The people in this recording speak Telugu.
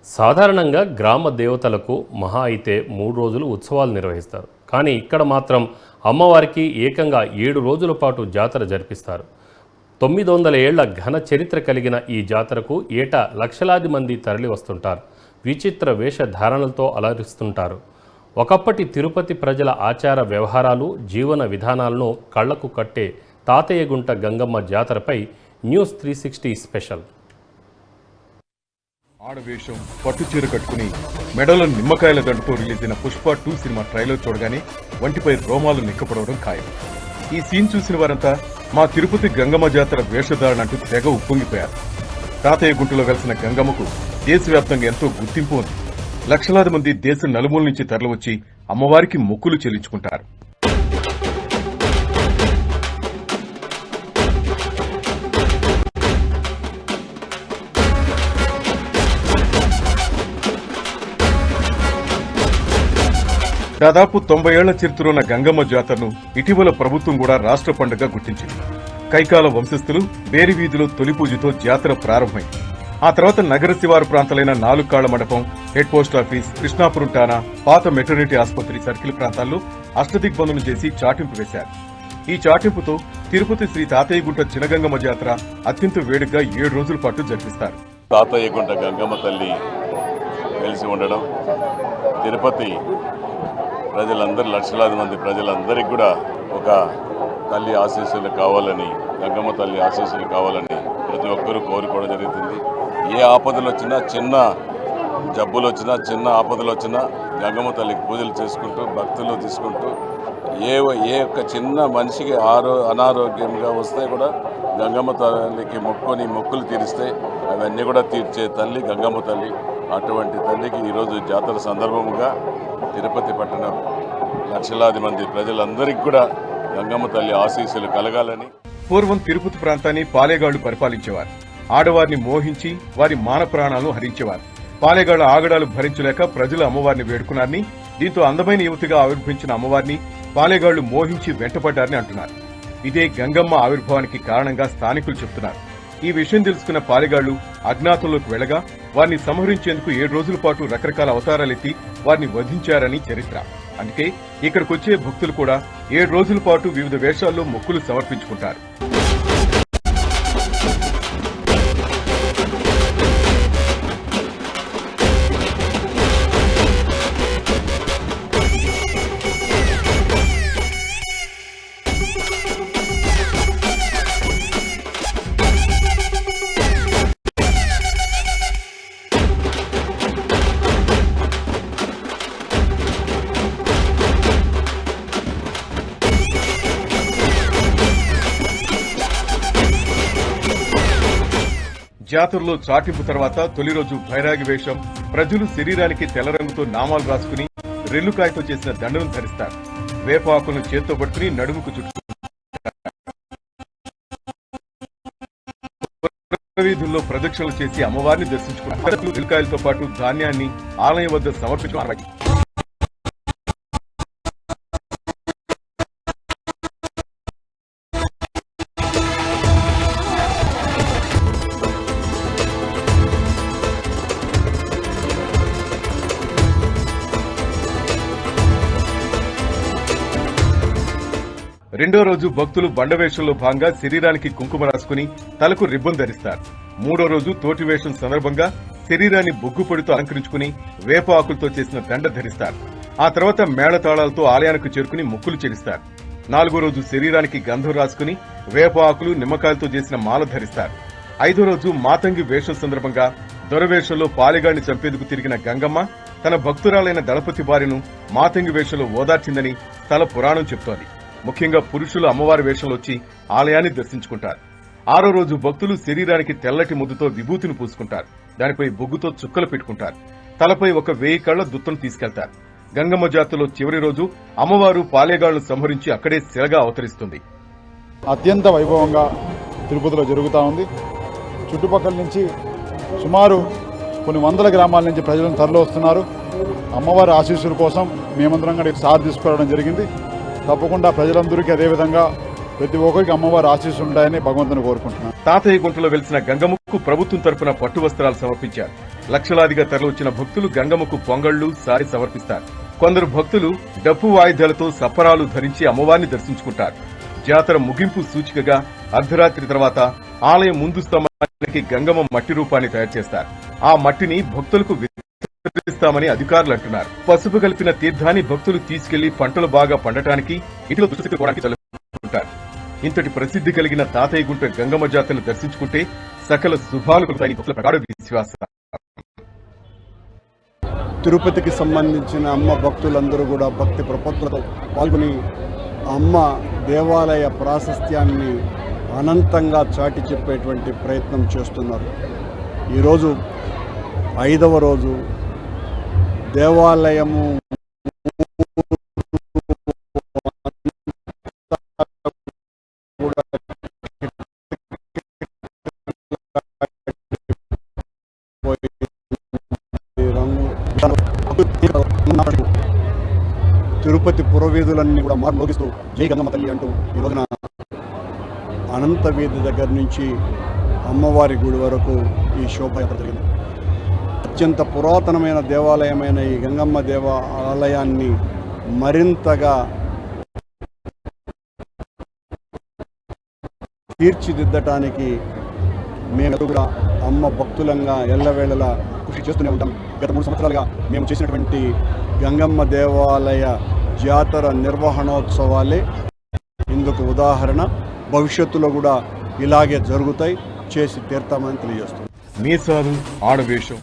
సాధారణంగా గ్రామ దేవతలకు మహా అయితే 3 రోజులు ఉత్సవాలు నిర్వహిస్తారు. కానీ ఇక్కడ మాత్రం అమ్మవారికి ఏకంగా 7 రోజుల పాటు జాతర జరిపిస్తారు. 900 ఏళ్ల ఘన చరిత్ర కలిగిన ఈ జాతరకు ఏటా లక్షలాది మంది తరలి వస్తుంటారు. విచిత్ర వేషధారణలతో అలరిస్తుంటారు. ఒకప్పటి తిరుపతి ప్రజల ఆచార వ్యవహారాలు, జీవన విధానాలను కళ్లకు కట్టే తాతయ్యగుంట గంగమ్మ జాతరపై న్యూస్ 360 స్పెషల్. ఆడవేషం పట్టుచీర కట్టుకుని మెడలో నిమ్మకాయల దండతో రిలీజ్ అయిన పుష్ప 2 సినిమా ట్రైలర్ చూడగానే వంటిపై రోమాలు నిక్కపడవడం ఖాయం. ఈ సీన్ చూసిన వారంతా మా తిరుపతి గంగమ్మ జాతర వేషధారణ అంటూ తెగ ఉప్పొంగిపోయారు. తాతయ్య గుంటలో వెలిసిన గంగమ్మకు దేశవ్యాప్తంగా ఎంతో గుర్తింపు ఉంది. లక్షలాది మంది దేశ నలుమూల నుంచి తరలివచ్చి అమ్మవారికి మొక్కులు చెల్లించుకుంటారు. దాదాపు 90 ఏళ్ల చరిత్ర ఉన్న గంగమ్మ జాతరను ఇటీవల ప్రభుత్వం కూడా రాష్ట్ర పండుగగా గుర్తించింది. కైకాల వంశస్థులు బేరి వీధిలో తొలి పూజతో జాతర ప్రారంభమైంది. ఆ తర్వాత నగర శివారు ప్రాంతాలైన నాలుకాళ్ల మండపం, హెడ్ పోస్ట్ ఆఫీస్, కృష్ణాపురం టానా, పాత మెటర్నిటీ ఆసుపత్రి సర్కిల్ ప్రాంతాల్లో అష్టదిగ్బంధనం చేసి చాటింపు వేశారు. ఈ చాటింపుతో తిరుపతి శ్రీ తాతయ్యగుంట చినగంగమ్మ జాతర అత్యంత వేడుకగా 7 రోజుల పాటు జరిపిస్తారు. తాతయ్యగుంట గంగమ్మ తల్లి వెలిసి ఉండడం, తిరుపతి ప్రజలందరూ లక్షలాది మంది ప్రజలందరికీ కూడా ఒక తల్లి ఆశీస్సులు కావాలని, గంగమ్మ తల్లి ఆశీస్సులు కావాలని ప్రతి ఒక్కరూ కోరుకోవడం జరుగుతుంది. ఏ ఆపదలు వచ్చినా, చిన్న జబ్బులు వచ్చినా, చిన్న ఆపదలు వచ్చినా గంగమ్మ తల్లికి పూజలు చేసుకుంటూ, భక్తులు తీసుకుంటూ ఏ ఒక్క చిన్న మనిషికి అనారోగ్యంగా వస్తే కూడా గంగమ్మ తల్లికి మొక్కులు తీరిస్తే అవన్నీ కూడా తీర్చే తల్లి గంగమ్మ తల్లి. అటువంటి తల్లికి ఈరోజు జాతర సందర్భముగా తిరుపతి పట్టణం లక్షలాది మంది ప్రజలందరికీ కూడా గంగమ్మ తల్లి ఆశీస్సులు కలగాలని. పూర్వం తిరుపతి ప్రాంతాన్ని పాలేగాళ్లు పరిపాలించేవారు. ఆడవారిని మోహించి వారి మాన ప్రాణాలను హరించేవారు. పాలేగాళ్ల ఆగడాలు భరించలేక ప్రజలు అమ్మవారిని వేడుకున్నారని, దీంతో అందమైన యువతిగా ఆవిర్భవించిన అమ్మవారిని పాలేగాళ్లు మోహించి వెంటపడ్డారని అంటున్నారు. ఇదే గంగమ్మ ఆవిర్భావానికి కారణంగా స్థానికులు చెబుతున్నారు. ఈ విషయం తెలుసుకున్న పాలెగాళ్లు అజ్ఞాతంలోకి వెళ్లగా వారిని సంహరించేందుకు 7 రోజుల పాటు రకరకాల అవతారాలెత్తి వారిని వధించారని చరిత్ర. అందుకే ఇక్కడికొచ్చే భక్తులు కూడా 7 రోజుల పాటు వివిధ వేషాల్లో మొక్కులు సమర్పించుకుంటారు. జాతరలో చాటింపు తర్వాత తొలి రోజు భైరాగి వేషం. ప్రజలు శరీరానికి తెల్ల రంగుతో నామాలు రాసుకుని రెల్లుకాయతో చేసిన దండను ధరిస్తారు. వేప ఆకులను చేత్తో పట్టుకుని నడుముకు చుట్టూ వీధుల్లో ప్రదక్షిణలు చేసి అమ్మవారిని దర్శించుకున్నారు. రెల్లుకాయలతో పాటు ధాన్యాన్ని ఆలయం వద్ద సమర్పించుకున్నారు. రెండో రోజు భక్తులు బండవేషంలో భాగంగా శరీరానికి కుంకుమ రాసుకుని తలకు రిబ్బన్ ధరిస్తారు. మూడో రోజు తోటి వేషం సందర్భంగా శరీరాన్ని బొగ్గు పొడితో అలంకరించుకుని వేప ఆకులతో చేసిన దండ ధరిస్తారు. ఆ తర్వాత మేళతాళాలతో ఆలయానికి చేరుకుని మొక్కులు చెల్లిస్తారు. 4వ రోజు శరీరానికి గంధం రాసుకుని వేప ఆకులు, నిమ్మకాయలతో చేసిన మాల ధరిస్తారు. 5వ రోజు మాతంగి వేషం సందర్భంగా దొరవేషంలో పాలెగాడిని చంపేందుకు తిరిగిన గంగమ్మ తన భక్తురాలైన దళపతి భార్యను మాతంగి వేషంలో ఓదార్చిందని స్థల పురాణం చెబుతోంది. ముఖ్యంగా పురుషులు అమ్మవారి వేషంలో వచ్చి ఆలయాన్ని దర్శించుకుంటారు. 6వ రోజు భక్తులు శరీరానికి తెల్లటి ముద్దుతో విభూతిని పూసుకుంటారు. దానిపై బొగ్గుతో చుక్కలు పెట్టుకుంటారు. తలపై ఒక 1000 కళ్ల దుత్తను తీసుకెళ్తారు. గంగమ్మ జాతరలో చివరి రోజు అమ్మవారు పాలేగాళ్లను సంహరించి అక్కడే శిలగా అవతరిస్తుంది. అత్యంత వైభవంగా తిరుపతిలో జరుగుతూ ఉంది. చుట్టుపక్కల నుంచి సుమారు కొన్ని వందల గ్రామాల నుంచి ప్రజలను తరలి వస్తున్నారు. అమ్మవారి ఆశీస్సుల కోసం మేమందరం కూడా సార్ తీసుకురావడం జరిగింది. తప్పకుండా ప్రజలందరికీ అదేవిధంగా ప్రతి ఒక్కరికి అమ్మవారి ఆశీస్సులు ఉంటాయని భగవంతుని కోరుకుంటున్నాను. తాతయ్య గుంటలో వెలిసిన గంగమ్మకు ప్రభుత్వం తరపున పట్టు వస్త్రాలు సమర్పించారు. లక్షలాదిగా తరలివచ్చిన భక్తులు గంగమ్మకు పొంగళ్లు, సారి సమర్పిస్తారు. కొందరు భక్తులు డప్పు వాయిద్యాలతో సప్పరాలు ధరించి అమ్మవారిని దర్శించుకుంటారు. జాతర ముగింపు సూచికగా అర్ధరాత్రి తర్వాత ఆలయం ముందు స్తంభానికి గంగమ్మ మట్టి రూపాన్ని తయారు చేస్తారు. ఆ మట్టిని భక్తులకు వితరిస్తామని అధికారులు అంటున్నారు. పసుపు కలిపిన తీర్థాన్ని భక్తులు తీసుకెళ్లి పంటలు బాగా పండటానికి, ఇంటిలో దుస్థితి కూడా చల్లుకుంటారు. ఇంతటి ప్రసిద్ధి కలిగిన తాతయ్య గుంట గంగమ్మ జాతరను దర్శించుకుంటే సకల శుభాలు కలుగుతాయని భక్తుల ప్రగాఢ విశ్వాసం. తిరుపతికి సంబంధించిన అమ్మ భక్తులందరూ కూడా భక్తి ప్రపత్తులతో పాల్గొని అమ్మ దేవాలయ ప్రాశస్త్యాన్ని అనంతంగా చాటి చెప్పేటువంటి ప్రయత్నం చేస్తున్నారు. ఈరోజు 5వ రోజు దేవాలయము తిరుపతి పురవీధులన్నీ కూడా మార్మోగిస్తూ జై గంగమ్మ తల్లి అంటూ ఈ రోజున అనంత వీధి దగ్గర నుంచి అమ్మవారి గుడి వరకు ఈ శోభయాత్ర జరిగింది. అత్యంత పురాతనమైన దేవాలయమైన ఈ గంగమ్మ దేవాలయాన్ని మరింతగా తీర్చిదిద్దటానికి మేము కూడా అమ్మ భక్తులంగా ఎల్లవేళలా కృషి చేస్తూనే ఉంటాం. గత 3 సంవత్సరాలుగా మేము చేసినటువంటి గంగమ్మ దేవాలయ జాతర నిర్వహణోత్సవాలే ఇందుకు ఉదాహరణ. భవిష్యత్తులో కూడా ఇలాగే జరుగుతాయి, చేసి తీర్తామని తెలియజేస్తుంది. మీసాలు, ఆడవేషం,